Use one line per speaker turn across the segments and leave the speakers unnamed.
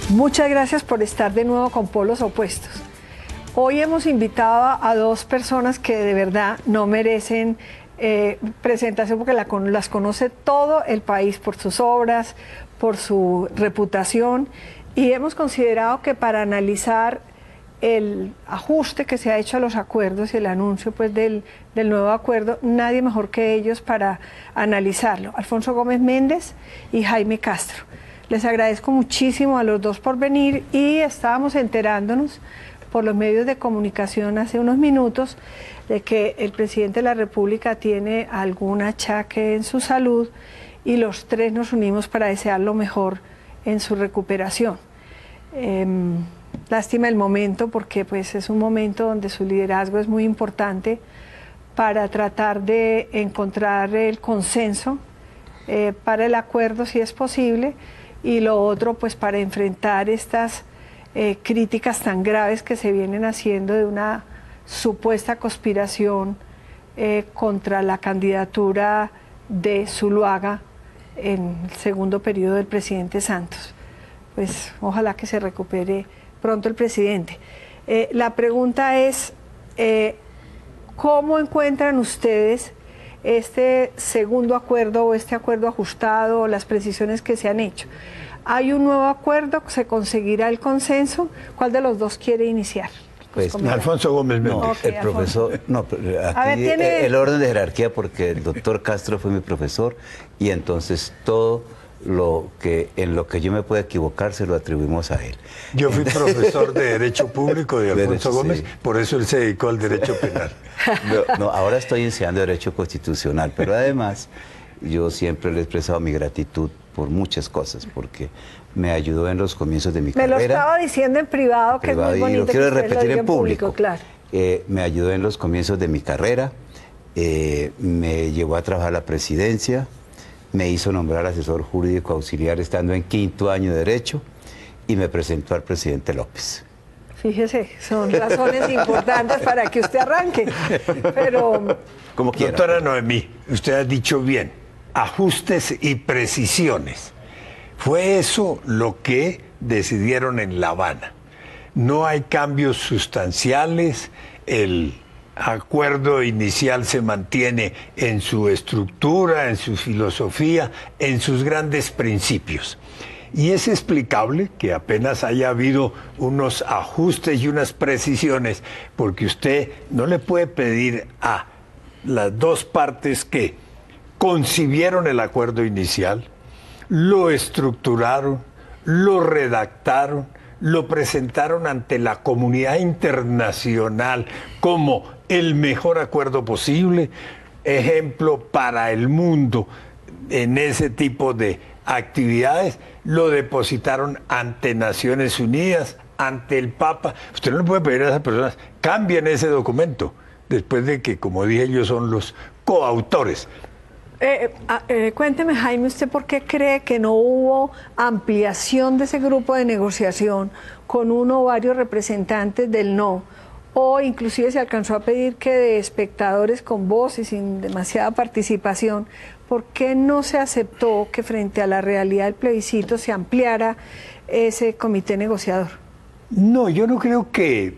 Muchas gracias por estar de nuevo con Polos Opuestos. Hoy hemos invitado a dos personas que de verdad no merecen presentación porque las conoce todo el país por sus obras, por su reputación, y hemos considerado que para analizar el ajuste que se ha hecho a los acuerdos y el anuncio pues del nuevo acuerdo, nadie mejor que ellos para analizarlo. Alfonso Gómez Méndez y Jaime Castro. Les agradezco muchísimo a los dos por venir, y estábamos enterándonos por los medios de comunicación hace unos minutos de que el presidente de la República tiene algún achaque en su salud, y los tres nos unimos para desear lo mejor en su recuperación. Lástima el momento, porque pues es un momento donde su liderazgo es muy importante para tratar de encontrar el consenso para el acuerdo, si es posible, y lo otro pues para enfrentar estas críticas tan graves que se vienen haciendo de una supuesta conspiración contra la candidatura de Zuluaga en el segundo periodo del presidente Santos. Pues ojalá que se recupere pronto el presidente. La pregunta es, ¿cómo encuentran ustedes este segundo acuerdo o este acuerdo ajustado o las precisiones que se han hecho? ¿Hay un nuevo acuerdo? ¿Se conseguirá el consenso? ¿Cuál de los dos quiere iniciar?
Pues Alfonso Gómez Méndez.
No, okay, el profesor, no, aquí ver, el orden de jerarquía, porque el doctor Castro fue mi profesor, y entonces todo en lo que yo me pueda equivocar se lo atribuimos a él.
Yo fui profesor de Derecho Público de Alfonso Gómez, sí. Por eso él se dedicó al Derecho Penal.
No, ahora estoy enseñando Derecho Constitucional, pero además yo siempre le he expresado mi gratitud por muchas cosas, porque me ayudó en los comienzos de mi carrera.
Me lo estaba diciendo en privado, que es muy bonito.
Y lo quiero repetir en público.
Claro.
Me ayudó en los comienzos de mi carrera, me llevó a trabajar a la presidencia, me hizo nombrar asesor jurídico auxiliar estando en 5º año de Derecho, y me presentó al presidente López.
Fíjese, son razones importantes para que usted arranque, pero...
Como quiera.
Doctora Noemí, usted ha dicho bien, ajustes y precisiones. Fue eso lo que decidieron en La Habana. No hay cambios sustanciales, el acuerdo inicial se mantiene en su estructura, en su filosofía, en sus grandes principios. Y es explicable que apenas haya habido unos ajustes y unas precisiones, porque usted no le puede pedir a las dos partes que concibieron el acuerdo inicial, lo estructuraron, lo redactaron, lo presentaron ante la comunidad internacional como el mejor acuerdo posible, ejemplo para el mundo en ese tipo de actividades, lo depositaron ante Naciones Unidas, ante el Papa. Usted no le puede pedir a esas personas, cambien ese documento, después de que, como dije, ellos son los coautores.
Cuénteme, Jaime, ¿usted por qué cree que no hubo ampliación de ese grupo de negociación con uno o varios representantes del no? O inclusive se alcanzó a pedir que de espectadores con voz y sin demasiada participación. ¿Por qué no se aceptó que frente a la realidad del plebiscito se ampliara ese comité negociador?
No, yo no creo que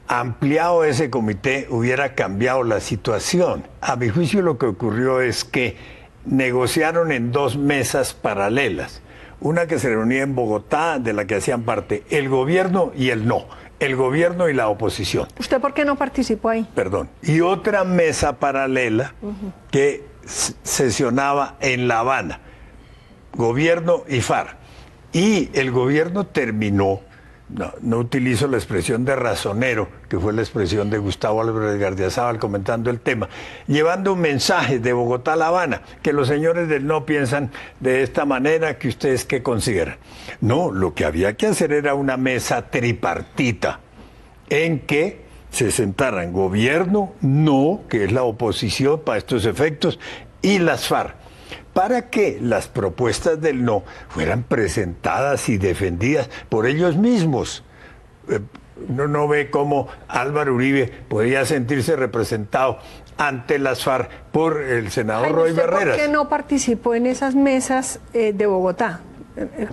ampliado ese comité hubiera cambiado la situación. A mi juicio lo que ocurrió es que negociaron en dos mesas paralelas. Una que se reunía en Bogotá, de la que hacían parte el gobierno y el no, el gobierno y la oposición.
¿Usted por qué no participó ahí?
Perdón. Y otra mesa paralela que sesionaba en La Habana, gobierno y FARC. Y el gobierno terminó, no utilizo la expresión de razonero, que fue la expresión de Gustavo Álvarez Gardiazabal comentando el tema, llevando un mensaje de Bogotá a La Habana, que los señores del no piensan de esta manera, que ustedes qué consideran. No, lo que había que hacer era una mesa tripartita, en que se sentaran gobierno, no, que es la oposición para estos efectos, y las FARC, para que las propuestas del no fueran presentadas y defendidas por ellos mismos. Uno no ve cómo Álvaro Uribe podía sentirse representado ante las FARC por el senador Roy Barreras.
¿Por qué no participó en esas mesas de Bogotá?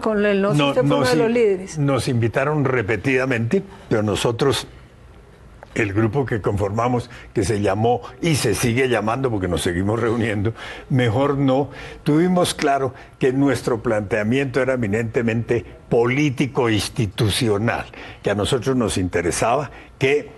con el no, si usted fue uno de los líderes.
Nos invitaron repetidamente, pero nosotros, el grupo que conformamos, que se llamó y se sigue llamando porque nos seguimos reuniendo, Mejor No, tuvimos claro que nuestro planteamiento era eminentemente político institucional, que a nosotros nos interesaba que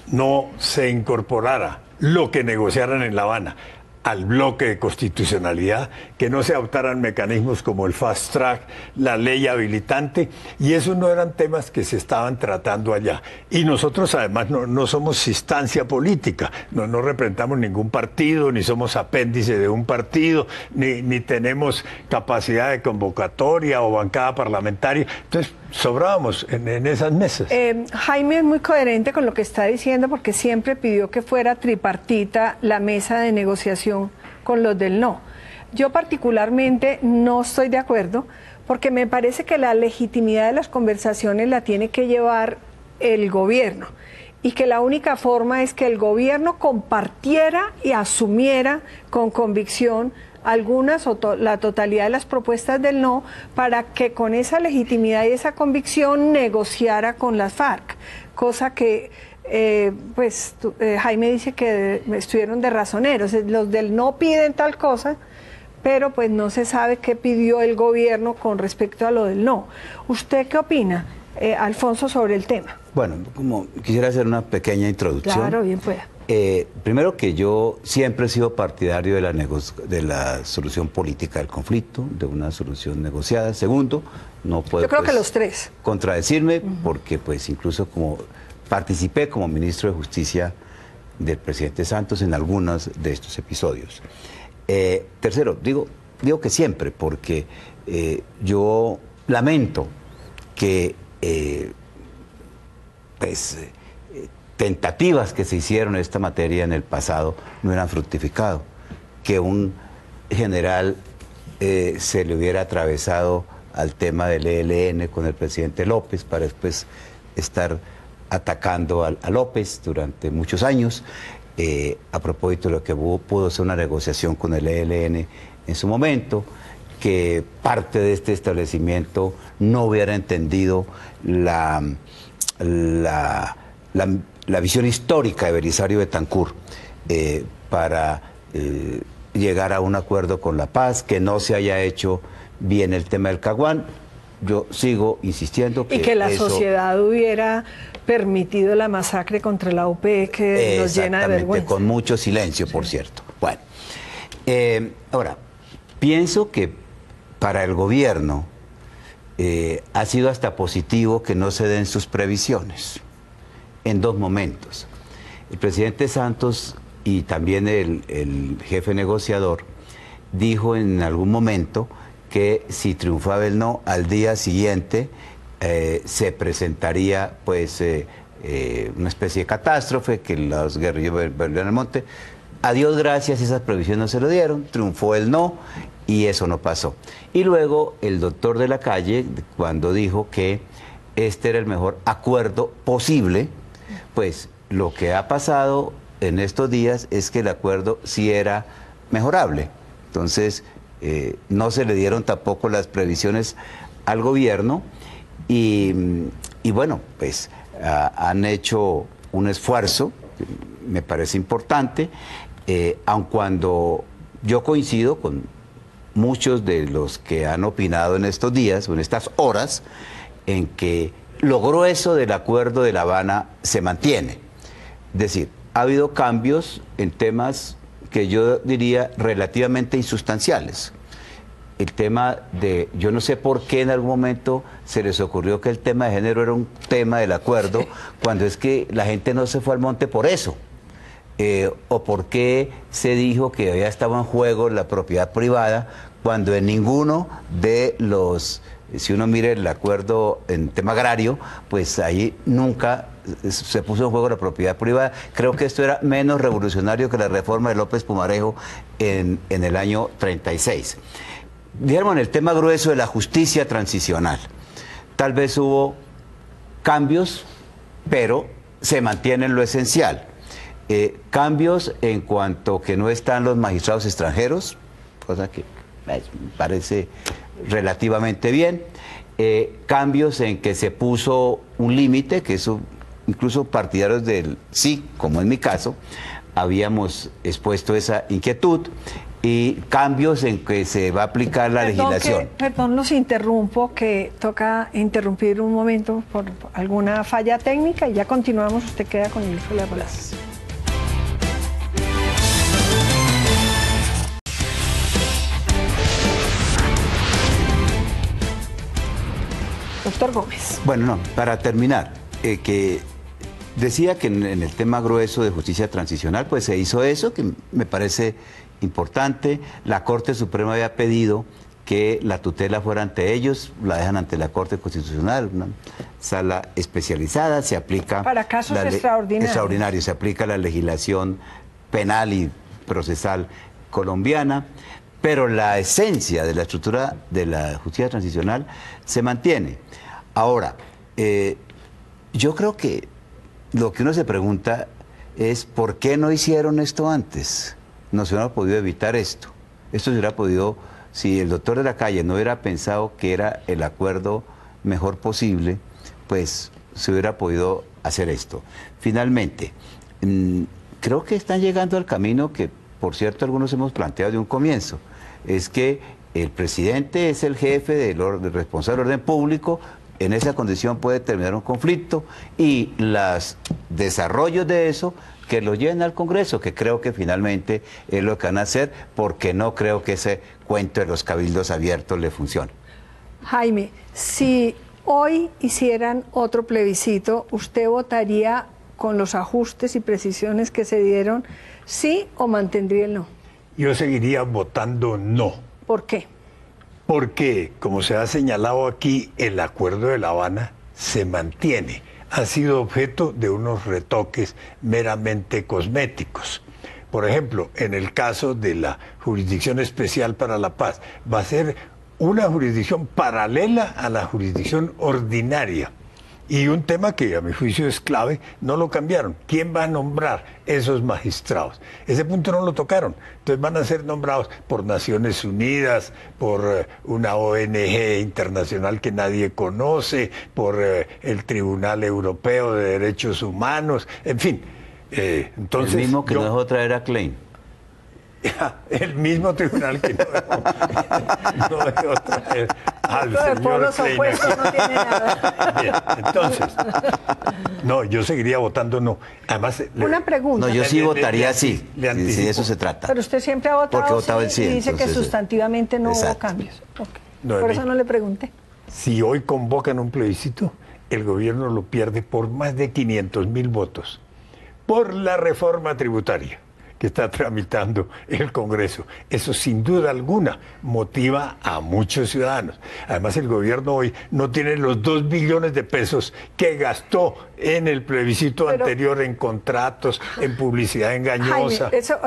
no se incorporara lo que negociaran en La Habana al bloque de constitucionalidad, que no se adoptaran mecanismos como el fast track, la ley habilitante, y esos no eran temas que se estaban tratando allá. Y nosotros además no somos instancia política, no representamos ningún partido, ni somos apéndice de un partido, ni tenemos capacidad de convocatoria o bancada parlamentaria. Entonces, sobrábamos en esas mesas.
Jaime es muy coherente con lo que está diciendo porque siempre pidió que fuera tripartita la mesa de negociación con los del no. Yo particularmente no estoy de acuerdo porque me parece que la legitimidad de las conversaciones la tiene que llevar el gobierno y que la única forma es que el gobierno compartiera y asumiera con convicción algunas o la totalidad de las propuestas del no, para que con esa legitimidad y esa convicción negociara con las FARC, cosa que Jaime dice que estuvieron de razoneros. Los del no piden tal cosa, pero pues no se sabe qué pidió el gobierno con respecto a lo del no. ¿Usted qué opina, Alfonso, sobre el tema?
Bueno, como quisiera hacer una pequeña introducción.
Claro, bien pueda.
Primero, que yo siempre he sido partidario de la solución política del conflicto, de una solución negociada. Segundo, no puedo,
yo creo que los tres,
contradecirme, porque pues incluso como participé como ministro de Justicia del presidente Santos en algunos de estos episodios. Tercero, digo que siempre, porque yo lamento que tentativas que se hicieron en esta materia en el pasado no eran fructificado, que un general se le hubiera atravesado al tema del ELN con el presidente López para después estar atacando a López durante muchos años, a propósito de lo que pudo ser una negociación con el ELN en su momento, que parte de este establecimiento no hubiera entendido la visión histórica de Belisario Betancur para llegar a un acuerdo con la paz, que no se haya hecho bien el tema del Caguán. Yo sigo insistiendo que...
Y que la sociedad hubiera permitido la masacre contra la UP, que nos llena de vergüenza.
Con mucho silencio, por cierto. Bueno, ahora, pienso que para el gobierno ha sido hasta positivo que no se den sus previsiones en dos momentos. El presidente Santos y también el jefe negociador dijo en algún momento que si triunfaba el no, al día siguiente se presentaría pues una especie de catástrofe, que los guerrilleros volvieron al monte. A Dios gracias, esas previsiones no se lo dieron, triunfó el no y eso no pasó. Y luego el doctor de la Calle, cuando dijo que este era el mejor acuerdo posible, pues lo que ha pasado en estos días es que el acuerdo sí era mejorable. Entonces, no se le dieron tampoco las previsiones al gobierno y bueno, pues han hecho un esfuerzo, me parece importante, aun cuando yo coincido con muchos de los que han opinado en estos días o en estas horas, en que lo grueso del acuerdo de La Habana se mantiene. Es decir, ha habido cambios en temas que yo diría relativamente insustanciales. El tema de, yo no sé por qué en algún momento se les ocurrió que el tema de género era un tema del acuerdo, cuando es que la gente no se fue al monte por eso. O por qué se dijo que ya estaba en juego la propiedad privada, cuando en ninguno de los, si uno mira el acuerdo en tema agrario, pues ahí nunca se puso en juego la propiedad privada. Creo que esto era menos revolucionario que la reforma de López Pumarejo en el año 36. Dijéramos en el tema grueso de la justicia transicional. Tal vez hubo cambios, pero se mantiene lo esencial. Cambios en cuanto que no están los magistrados extranjeros, cosa que Me parece relativamente bien. Cambios en que se puso un límite, que eso incluso partidarios del sí, como en mi caso, habíamos expuesto esa inquietud, y cambios en que se va a aplicar la legislación.
Perdón, los interrumpo, que toca interrumpir un momento por alguna falla técnica y ya continuamos. Usted queda con el uso de la palabra. Doctor Gómez.
Bueno, no, para terminar, que decía que en el tema grueso de justicia transicional, pues se hizo eso, que me parece importante. La Corte Suprema había pedido que la tutela fuera ante ellos, la dejan ante la Corte Constitucional, una sala especializada, se aplica...
Para casos extraordinarios.
Se aplica la legislación penal y procesal colombiana, pero la esencia de la estructura de la justicia transicional se mantiene. Ahora, yo creo que lo que uno se pregunta es ¿por qué no hicieron esto antes? No se hubiera podido evitar esto. Esto se hubiera podido, si el doctor de la Calle no hubiera pensado que era el acuerdo mejor posible, pues se hubiera podido hacer esto. Finalmente, creo que están llegando al camino que, por cierto, algunos hemos planteado de un comienzo. Es que el presidente es el jefe del responsable del orden público, en esa condición puede terminar un conflicto, y los desarrollos de eso que lo lleven al Congreso, que creo que finalmente es lo que van a hacer, porque no creo que ese cuento de los cabildos abiertos le funcione.
Jaime, si hoy hicieran otro plebiscito, ¿usted votaría con los ajustes y precisiones que se dieron sí o mantendría el no?
Yo seguiría votando no.
¿Por qué?
Porque, como se ha señalado aquí, el Acuerdo de La Habana se mantiene. Ha sido objeto de unos retoques meramente cosméticos. Por ejemplo, en el caso de la Jurisdicción Especial para la Paz, va a ser una jurisdicción paralela a la jurisdicción ordinaria. Y un tema que a mi juicio es clave, no lo cambiaron. ¿Quién va a nombrar esos magistrados? Ese punto no lo tocaron. Entonces van a ser nombrados por Naciones Unidas, por una ONG internacional que nadie conoce, por el Tribunal Europeo de Derechos Humanos, en fin. Entonces,
el mismo que no dejó traer a Klein.
El mismo tribunal que no dejó traer al señor Klein.
No tiene nada.
Bien, entonces, no, yo seguiría votando no. Además,
una pregunta.
No, yo sí votaría sí, si de eso se trata.
Pero usted siempre ha votado
porque votaba
sí,
el sí,
y dice
entonces,
que sustantivamente no hubo cambios. Okay. No, por eso no le pregunté.
Si hoy convocan un plebiscito, el gobierno lo pierde por más de 500.000 votos, por la reforma tributaria que está tramitando el Congreso. Eso sin duda alguna motiva a muchos ciudadanos. Además, el gobierno hoy no tiene los 2 billones de pesos que gastó en el plebiscito anterior en contratos, en publicidad engañosa.
Jaime, eso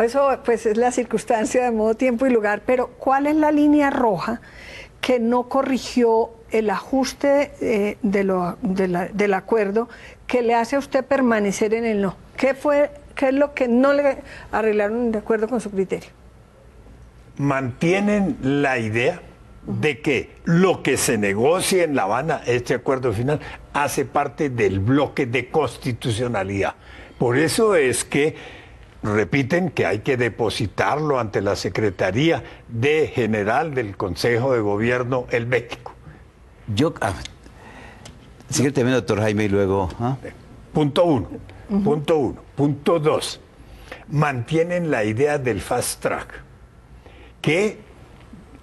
pues es la circunstancia de modo, tiempo y lugar, pero ¿cuál es la línea roja que no corrigió el ajuste del acuerdo que le hace a usted permanecer en el no? ¿Qué es lo que no le arreglaron de acuerdo con su criterio?
Mantienen la idea de que lo que se negocie en La Habana, este acuerdo final, hace parte del bloque de constitucionalidad. Por eso es que repiten que hay que depositarlo ante la Secretaría General del Consejo de Gobierno helvético.
Sigue terminando, doctor Jaime, y luego...
Punto uno. Punto uno. Punto dos. Mantienen la idea del fast track, que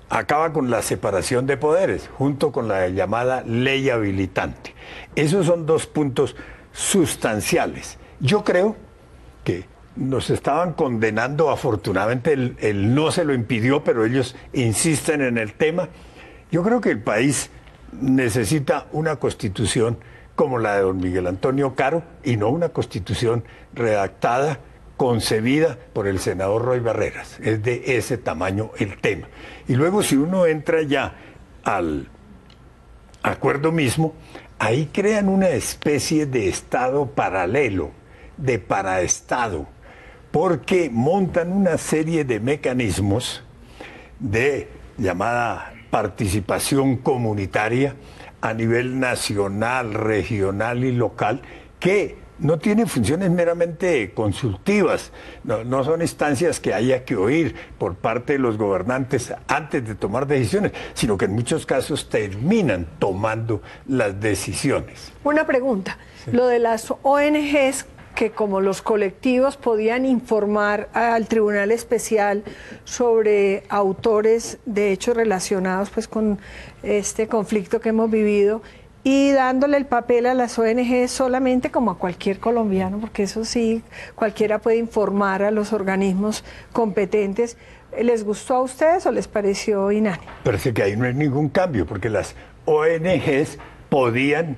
acaba con la separación de poderes, junto con la llamada ley habilitante. Esos son 2 puntos sustanciales. Yo creo que nos estaban condenando, afortunadamente el no se lo impidió, pero ellos insisten en el tema. Yo creo que el país necesita una constitución como la de don Miguel Antonio Caro, y no una constitución redactada, concebida por el senador Roy Barreras. Es de ese tamaño el tema. Y luego, si uno entra ya al acuerdo mismo, ahí crean una especie de estado paralelo, de paraestado, porque montan una serie de mecanismos de llamada participación comunitaria a nivel nacional, regional y local, que no tiene funciones meramente consultivas, no son instancias que haya que oír por parte de los gobernantes antes de tomar decisiones, sino que en muchos casos terminan tomando las decisiones.
Una pregunta, sí. Lo de las ONGs, que como los colectivos podían informar al Tribunal Especial sobre autores de hechos relacionados pues con este conflicto que hemos vivido, y dándole el papel a las ONG solamente como a cualquier colombiano, porque eso sí, cualquiera puede informar a los organismos competentes. ¿Les gustó a ustedes o les pareció inane?
Parece que ahí no hay ningún cambio, porque las ONGs podían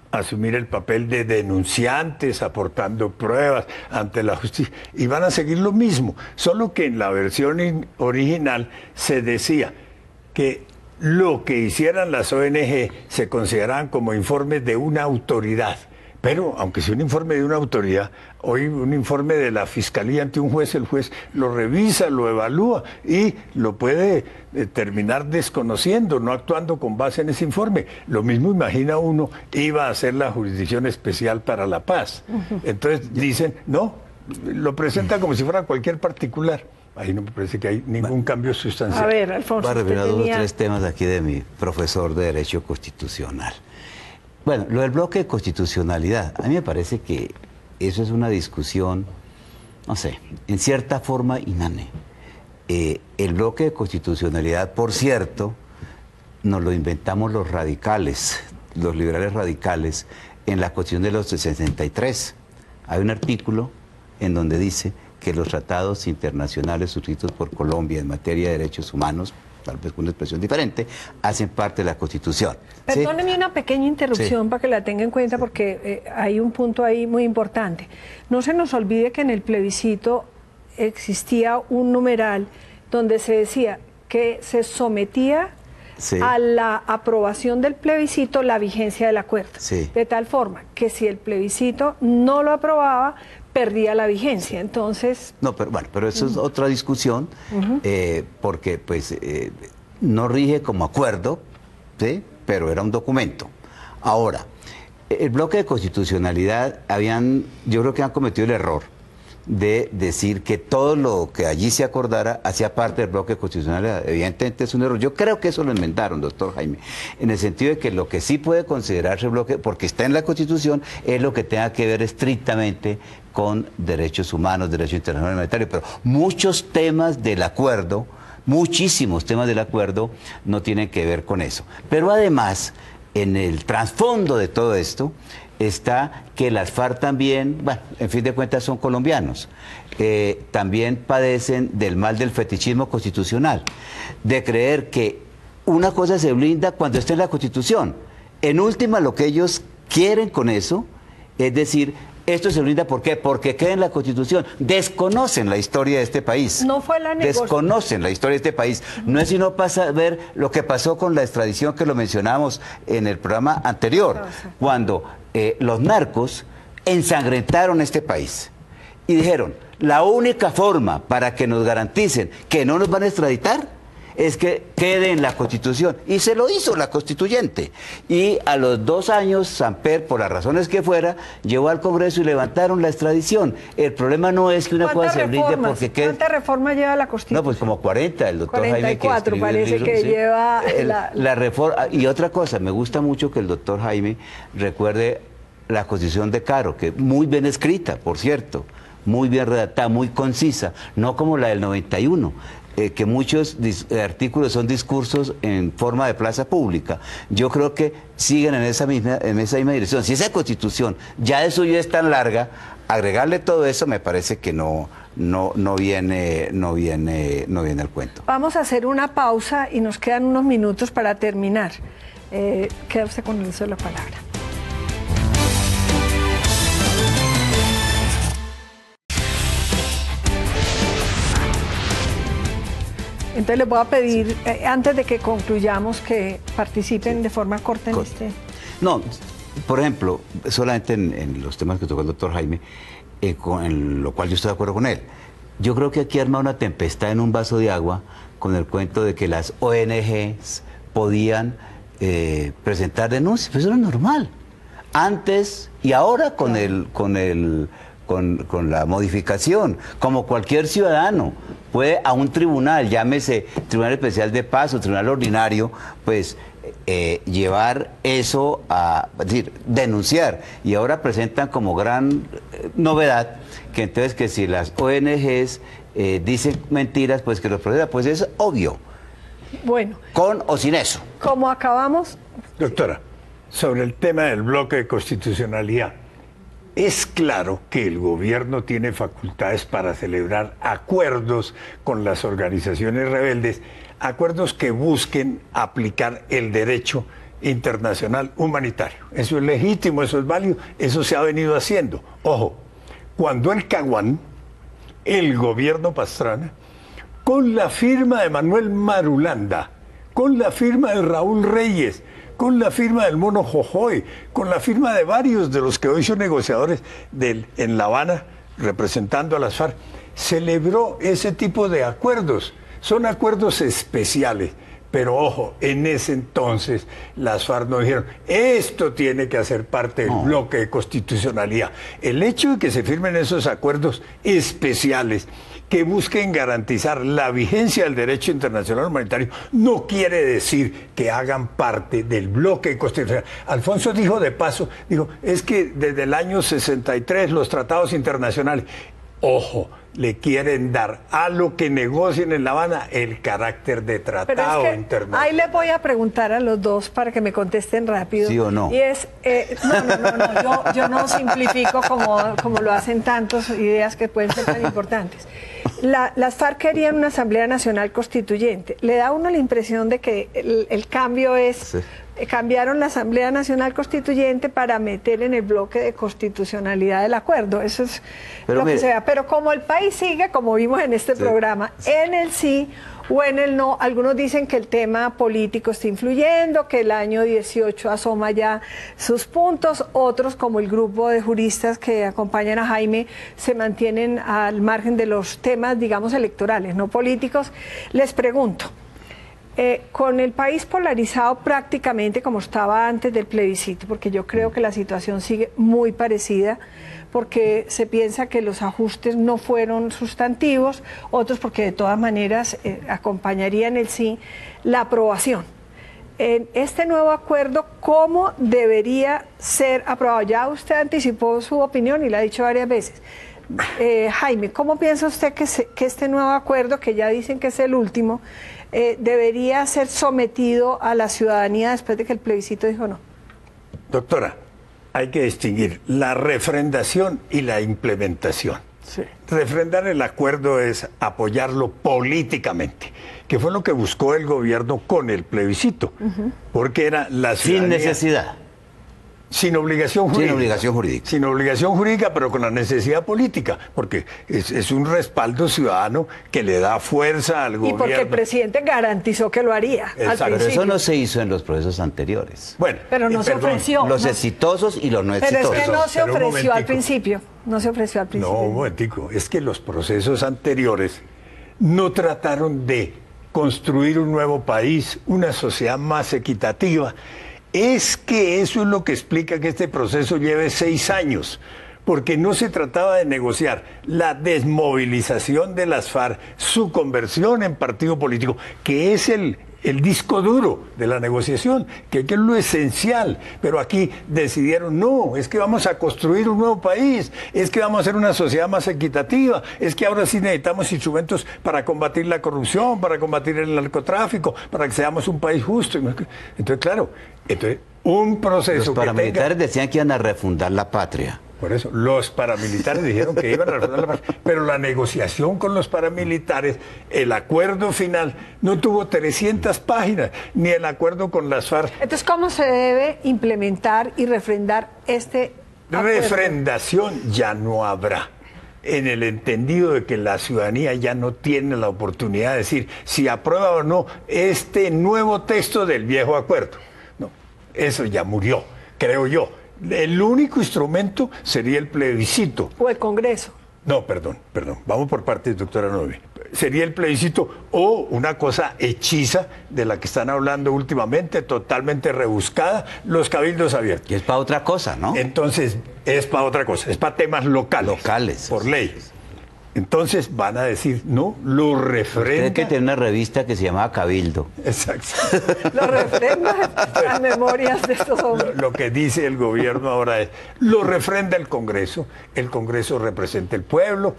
asumir el papel de denunciantes, aportando pruebas ante la justicia, y van a seguir lo mismo, solo que en la versión original se decía que lo que hicieran las ONG se consideraban como informes de una autoridad. Pero, aunque sea un informe de una autoridad, hoy un informe de la Fiscalía ante un juez, el juez lo revisa, lo evalúa y lo puede terminar desconociendo, no actuando con base en ese informe. Lo mismo, imagina uno, iba a hacer la Jurisdicción Especial para la Paz. Entonces dicen, no, lo presenta como si fuera cualquier particular. Ahí no me parece que hay ningún cambio sustancial.
A ver, Alfonso,
voy a revelar dos o tres temas aquí de mi profesor de Derecho Constitucional. Bueno, lo del bloque de constitucionalidad, a mí me parece que eso es una discusión, no sé, en cierta forma inane. El bloque de constitucionalidad, por cierto, nos lo inventamos los radicales, los liberales radicales, en la Constitución de los 63. Hay un artículo en donde dice que los tratados internacionales suscritos por Colombia en materia de derechos humanos, tal vez con una expresión diferente, hacen parte de la Constitución.
Perdóneme, ¿sí? Una pequeña interrupción, sí, para que la tenga en cuenta,
sí,
porque hay un punto ahí muy importante. No se nos olvide que en el plebiscito existía un numeral donde se decía que se sometía, sí, a la aprobación del plebiscito la vigencia del acuerdo.
Sí.
De tal forma que si el plebiscito no lo aprobaba, perdía la vigencia. Entonces...
No, pero bueno, pero eso es otra discusión, porque pues no rige como acuerdo, ¿sí? Pero era un documento. Ahora, el bloque de constitucionalidad yo creo que han cometido el error de decir que todo lo que allí se acordara hacía parte del bloque de constitucionalidad. Evidentemente es un error. Yo creo que eso lo inventaron, doctor Jaime, en el sentido de que lo que sí puede considerarse bloque, porque está en la Constitución, es lo que tenga que ver estrictamente con derechos humanos, derecho internacional humanitario, pero muchos temas del acuerdo, muchísimos temas del acuerdo no tienen que ver con eso. Pero además, en el trasfondo de todo esto, está que las FARC también, bueno, en fin de cuentas son colombianos, también padecen del mal del fetichismo constitucional, de creer que una cosa se blinda cuando está en la Constitución. En última, lo que ellos quieren con eso es decir, esto se blinda, ¿por qué? Porque queda en la Constitución. Desconocen la historia de este país.
No fue la negociación.
Desconocen la historia de este país. No es sino ver lo que pasó con la extradición, que lo mencionamos en el programa anterior, cuando los narcos ensangrentaron este país y dijeron, la única forma para que nos garanticen que no nos van a extraditar es que quede en la Constitución. Y se lo hizo la constituyente. Y a los 2 años, Samper, por las razones que fuera, llevó al Congreso y levantaron la extradición. El problema no es que una cosa se blinde porque quede...
¿Cuántas reformas lleva la Constitución?
No, pues como 40, el doctor
44,
Jaime, que
parece
el libro,
que
¿sí?
lleva...
La reforma. Y otra cosa, me gusta mucho que el doctor Jaime recuerde la Constitución de Caro, que muy bien escrita, por cierto, muy bien redactada, muy concisa, no como la del 91. Que muchos artículos son discursos en forma de plaza pública. Yo creo que siguen en esa misma dirección. Si esa Constitución ya de suyo es tan larga, agregarle todo eso me parece que no viene al cuento.
Vamos a hacer una pausa y nos quedan unos minutos para terminar. Queda usted con el uso de la palabra. Entonces les voy a pedir, antes de que concluyamos, que participen de forma corta en este...
No, por ejemplo, solamente en los temas que tocó el doctor Jaime, en lo cual yo estoy de acuerdo con él. Yo creo que aquí arma una tempestad en un vaso de agua con el cuento de que las ONGs podían presentar denuncias. Pues eso era normal. Antes y ahora con la modificación, como cualquier ciudadano puede a un tribunal, llámese Tribunal Especial de Paz o Tribunal Ordinario, pues llevar eso es decir, denunciar. Y ahora presentan como gran novedad que entonces que si las ONGs dicen mentiras, pues que los proceda, pues es obvio.
Bueno.
Con o sin eso.
Como acabamos.
Doctora, sobre el tema del bloque de constitucionalidad, es claro que el gobierno tiene facultades para celebrar acuerdos con las organizaciones rebeldes, acuerdos que busquen aplicar el derecho internacional humanitario. Eso es legítimo, eso es válido, eso se ha venido haciendo. Ojo, cuando el Caguán, el gobierno Pastrana, con la firma de Manuel Marulanda, con la firma de Raúl Reyes, con la firma del Mono Jojoy, con la firma de varios de los que hoy son negociadores en La Habana, representando a las FARC, celebró ese tipo de acuerdos. Son acuerdos especiales, pero ojo, en ese entonces las FARC no dijeron, esto tiene que hacer parte del bloque de constitucionalidad. El hecho de que se firmen esos acuerdos especiales que busquen garantizar la vigencia del derecho internacional humanitario no quiere decir que hagan parte del bloque constitucional. Alfonso dijo de paso, dijo, es que desde el año 63 los tratados internacionales, ojo, le quieren dar a lo que negocien en La Habana el carácter de tratado internacional.
Ahí les voy a preguntar a los dos para que me contesten rápido.
¿Sí o no?
Y es, no, yo no simplifico como lo hacen tantas ideas que pueden ser tan importantes. Las FARC querían una Asamblea Nacional Constituyente. Le da a uno la impresión de que el cambio es... Sí. Cambiaron la Asamblea Nacional Constituyente para meter en el bloque de constitucionalidad del acuerdo. Eso es lo que se vea. Pero como el país sigue, como vimos en este programa, en el sí o en el no, algunos dicen que el tema político está influyendo, que el año 18 asoma ya sus puntos, otros como el grupo de juristas que acompañan a Jaime se mantienen al margen de los temas, digamos, electorales, no políticos. Les pregunto, con el país polarizado prácticamente como estaba antes del plebiscito, porque yo creo que la situación sigue muy parecida, porque se piensa que los ajustes no fueron sustantivos, otros porque de todas maneras acompañarían el sí, la aprobación. En este nuevo acuerdo, ¿cómo debería ser aprobado? Ya usted anticipó su opinión y la ha dicho varias veces. Jaime, ¿cómo piensa usted que este nuevo acuerdo, que ya dicen que es el último, debería ser sometido a la ciudadanía después de que el plebiscito dijo no?
Doctora, hay que distinguir la refrendación y la implementación. Sí. Refrendar el acuerdo es apoyarlo políticamente, que fue lo que buscó el gobierno con el plebiscito, porque era la ciudadanía...
Sin necesidad.
Sin obligación jurídica.
Sin obligación jurídica.
Sin obligación jurídica, pero con la necesidad política, porque es un respaldo ciudadano que le da fuerza al gobierno.
Y porque el presidente garantizó que lo haría.
Pero eso no se hizo en los procesos anteriores.
Bueno,
pero no se ofreció.
Los exitosos y los no exitosos.
Pero es que no se ofreció al principio. No se ofreció al principio.
No, un momentico. Es que los procesos anteriores no trataron de construir un nuevo país, una sociedad más equitativa. Es que eso es lo que explica que este proceso lleve 6 años, porque no se trataba de negociar la desmovilización de las FARC, su conversión en partido político, que es el disco duro de la negociación, que es lo esencial. Pero aquí decidieron, no, es que vamos a construir un nuevo país, es que vamos a hacer una sociedad más equitativa, es que ahora sí necesitamos instrumentos para combatir la corrupción, para combatir el narcotráfico, para que seamos un país justo. Entonces, claro, un proceso...
Los paramilitares decían que iban a refundar la patria.
Por eso, los paramilitares dijeron que iban a refundar la patria, pero la negociación con los paramilitares, el acuerdo final, no tuvo 300 páginas, ni el acuerdo con las FARC.
Entonces, ¿cómo se debe implementar y refrendar este acuerdo?
Refrendación ya no habrá, en el entendido de que la ciudadanía ya no tiene la oportunidad de decir si aprueba o no este nuevo texto del viejo acuerdo. No, eso ya murió, creo yo. El único instrumento sería el plebiscito.
O el Congreso.
No, perdón. Vamos por partes, doctora Novi. sería el plebiscito o una cosa hechiza de la que están hablando últimamente, totalmente rebuscada, los cabildos abiertos.
Y es para otra cosa, ¿no?
Entonces, es para otra cosa, es para temas locales. Por ley. Entonces van a decir, no, lo refrenda.
Usted que tiene una revista que se llamaba Cabildo.
Exacto.
Lo refrenda las memorias de estos hombres.
Lo que dice el gobierno ahora es, lo refrenda el Congreso representa el pueblo.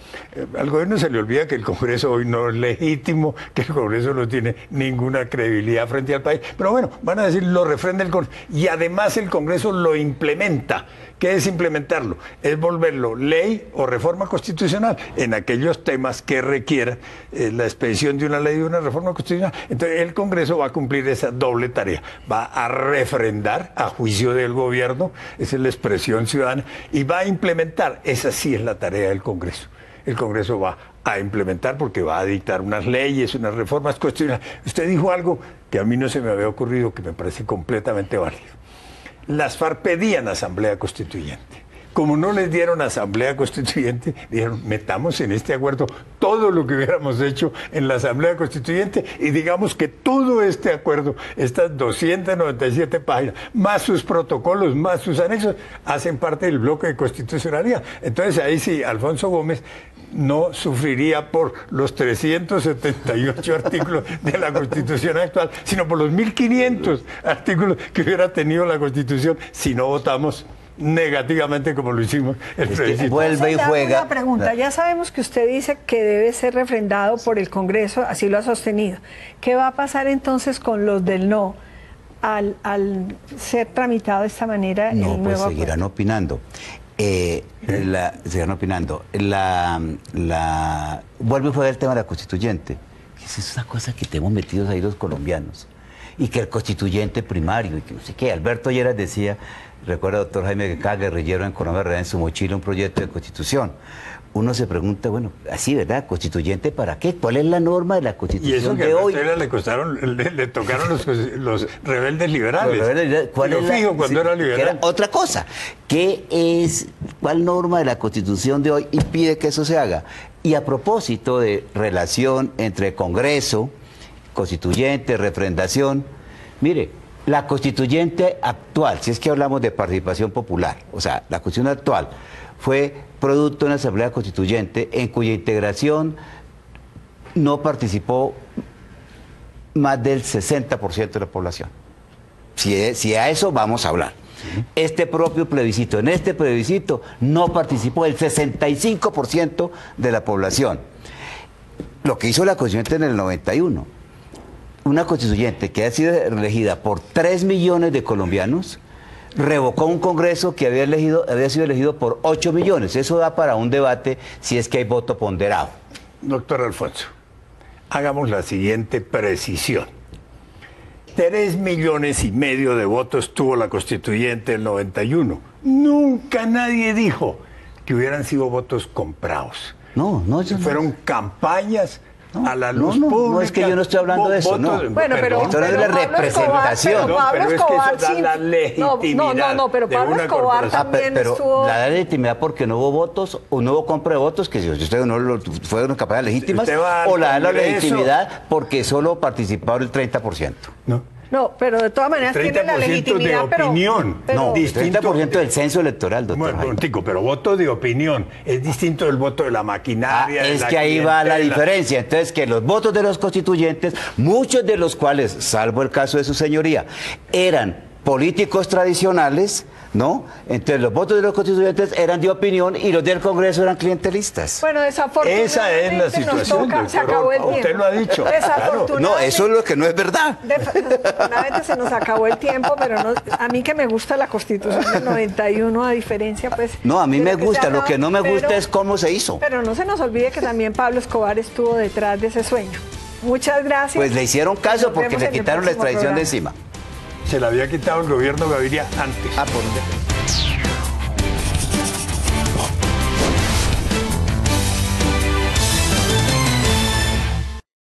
Al gobierno se le olvida que el Congreso hoy no es legítimo, que el Congreso no tiene ninguna credibilidad frente al país. Pero bueno, van a decir, lo refrenda el Congreso. Y además el Congreso lo implementa. ¿Qué es implementarlo? Es volverlo ley o reforma constitucional en aquellos temas que requieran la expedición de una ley o una reforma constitucional. Entonces el Congreso va a cumplir esa doble tarea. Va a refrendar a juicio del gobierno, esa es la expresión ciudadana, y va a implementar. Esa sí es la tarea del Congreso. El Congreso va a implementar porque va a dictar unas leyes, unas reformas constitucionales. Usted dijo algo que a mí no se me había ocurrido, que me parece completamente válido. Las FARC pedían asamblea constituyente. Como no les dieron asamblea constituyente, dijeron, metamos en este acuerdo todo lo que hubiéramos hecho en la asamblea constituyente y digamos que todo este acuerdo, estas 297 páginas, más sus protocolos, más sus anexos, hacen parte del bloque de constitucionalidad. Entonces ahí sí, Alfonso Gómez no sufriría por los 378 artículos de la Constitución actual, sino por los 1.500 artículos que hubiera tenido la Constitución si no votamos negativamente como lo hicimos el plebiscito.
Vuelve y juega.
Una pregunta, ya sabemos que usted dice que debe ser refrendado por el Congreso, así lo ha sostenido. ¿Qué va a pasar entonces con los del no al ser tramitado de esta manera el nuevo
pues
acuerdo?
seguirán opinando. Seguirán opinando. Vuelve y juega el tema de la constituyente. Esa es una cosa que tenemos metidos ahí los colombianos. Y que el constituyente primario, y que no sé qué. Alberto Lleras decía, recuerda, doctor Jaime, que cada guerrillero en Colombia traía en su mochila un proyecto de constitución. Uno se pregunta, bueno, así, ¿verdad? ¿Constituyente para qué? ¿Cuál es la norma de la constitución de hoy?
Y eso que le tocaron los rebeldes liberales.
Los rebeldes, ¿cuál es la,
fijo cuando era liberal?
Era otra cosa. ¿Cuál norma de la constitución de hoy impide que eso se haga? Y a propósito de relación entre Congreso, constituyente, refrendación, mire, la constituyente actual, si es que hablamos de participación popular, o sea, la constitución actual fue producto de una asamblea constituyente en cuya integración no participó más del 60% de la población. Si a eso vamos a hablar. Este propio plebiscito, en este plebiscito no participó el 65% de la población. Lo que hizo la constituyente en el 91, una constituyente que ha sido elegida por 3 millones de colombianos, revocó un Congreso que había sido elegido por 8 millones. Eso da para un debate si es que hay voto ponderado.
Doctor Alfonso, hagamos la siguiente precisión. 3,5 millones de votos tuvo la constituyente del 91. Nunca nadie dijo que hubieran sido votos comprados.
No,
fueron campañas a la luz pública.
No, es que yo no estoy hablando de eso, no.
Bueno, pero
esto no es la
Pero
representación.
Pablo Escobar
da la legitimidad.
No, pero Pablo Escobar también estuvo...
La legitimidad porque no hubo votos o no hubo compra de votos, que si ustedes no fueron capaces legítimas, o la legitimidad porque solo participaron el 30%.
No, pero de todas maneras tiene la legitimidad,
de opinión.
No, el 30% del censo electoral, doctor.
Bueno, pero voto de opinión es distinto del voto de la maquinaria.
Es que ahí va la diferencia. Entonces, que los votos de los constituyentes, muchos de los cuales, salvo el caso de su señoría, eran políticos tradicionales, ¿no? Entonces los votos de los constituyentes eran de opinión y los del Congreso eran clientelistas.
Bueno, desafortunadamente
esa es la situación.
Se acabó el tiempo.
Usted lo ha dicho.
No, eso es lo que no es verdad.
Desafortunadamente se nos acabó el tiempo, pero no, a mí que me gusta la Constitución del 91, a diferencia, pues...
No, a mí me gusta, lo que no me gusta es cómo se hizo.
Pero no se nos olvide que también Pablo Escobar estuvo detrás de ese sueño. Muchas gracias.
Pues le hicieron caso porque le quitaron la extradición de encima.
Se la había quitado el gobierno Gaviria antes.
Por